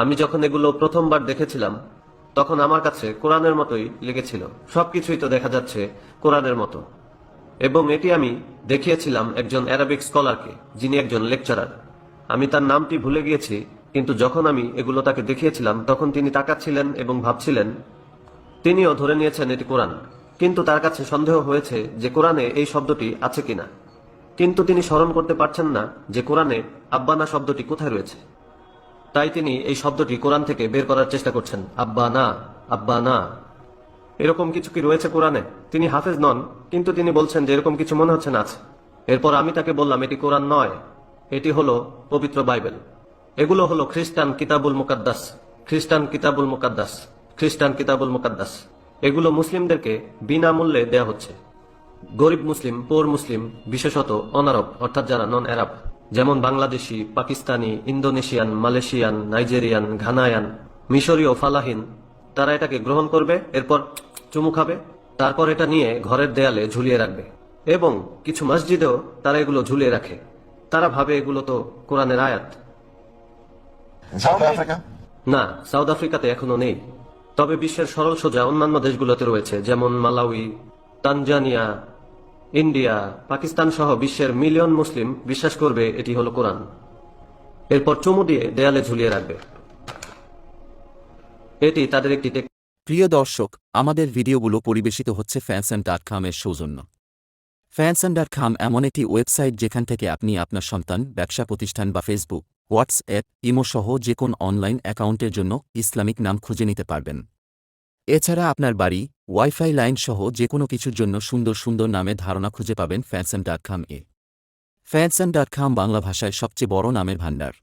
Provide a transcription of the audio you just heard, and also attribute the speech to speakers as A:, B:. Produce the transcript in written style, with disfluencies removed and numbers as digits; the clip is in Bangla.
A: আমি যখন এগুলো প্রথমবার দেখেছিলাম তখন আমার কাছে কোরআনের মতোই লেগেছিল। সবকিছুই তো দেখা যাচ্ছে কোরআনের মতো। এবং এটি আমি দেখিয়েছিলাম একজন অ্যারাবিক স্কলারকে, যিনি একজন লেকচারার। আমি তার নামটি ভুলে গিয়েছি, কিন্তু যখন আমি এগুলো তাকে দেখিয়েছিলাম তখন তিনি তাকাচ্ছিলেন এবং ভাবছিলেন। তিনিও ধরে নিয়েছেন এটি কোরআন, কিন্তু তার কাছে সন্দেহ হয়েছে যে কোরআনে এই শব্দটি আছে কিনা। কিন্তু তিনি স্মরণ করতে পারছেন না যে কোরআনে আব্বানা শব্দটি কোথায় রয়েছে। তাই তিনি এই শব্দটি কোরআন থেকে বের করার চেষ্টা করছেন। আব্বা না, আব্বা না, এরকম কিছু কি রয়েছে কোরআনে? তিনি হাফেজ নন, কিন্তু তিনি বলছেন যে এরকম কিছু মনে হচ্ছে না আছে। এরপর আমি তাকে বললাম এটি কোরআন নয়, এটি হলো পবিত্র বাইবেল। এগুলো হলো খ্রিস্টান কিতাবুল মুকাদ্দাস, খ্রিস্টান কিতাবুল মুকাদ্দাস, খ্রিস্টান কিতাবুল মুকাদ্দাস। এগুলো মুসলিমদেরকে বিনামূল্যে দেয়া হচ্ছে। গরিব মুসলিম, পোর মুসলিম, বিশেষত অনারব অর্থাৎ যারা নন অ্যারাব, যেমন Bangladeshi, Pakistani, Indonesian, Malaysian, Nigerian, Ghanaian, মিশরীয়, ফালাহিন, তারা এটাকে গ্রহণ করবে, এরপর চুমু খাবে, তারপর এটা নিয়ে ঘরের দেয়ালে ঝুলিয়ে রাখবে। এবং কিছু মসজিদেও তারা এগুলো ঝুলিয়ে রাখে। তারা ভাবে এগুলো তো কোরআনের আয়াত।
B: In South Africa?
A: না, সাউথ আফ্রিকাতে এখনো নেই, তবে বিশ্বের সরল সোজা অন্যান্য দেশগুলোতে রয়েছে, যেমন মালাউই, তানজানিয়া, ইন্ডিয়া, পাকিস্তান সহ বিশ্বের মিলিয়ন মুসলিম বিশ্বাস করবে এটি হলো কোরআন। এরপর চুমু দিয়ে দেয়ালে ঝুলিয়ে রাখবে। এটি তাদের একটি
C: প্রিয় দর্শক, আমাদের ভিডিওগুলো পরিবেশিত হচ্ছে fansan.com এর সৌজন্য। fansan.com এমন একটি ওয়েবসাইট যেখান থেকে আপনি আপনার সন্তান, ব্যবসা প্রতিষ্ঠান বা ফেসবুক, হোয়াটসঅ্যাপ, ইমো সহ যে কোন অনলাইন অ্যাকাউন্টের জন্য ইসলামিক নাম খুঁজে নিতে পারবেন। এছাড়া আপনার বাড়ি, ওয়াইফাই লাইন সহ যে কোনো কিছুর জন্য সুন্দর সুন্দর নামে ধারণা খুঁজে পাবেন fansan.com এ। fansan.com বাংলা ভাষায় সবচেয়ে বড় নামের ভান্ডার।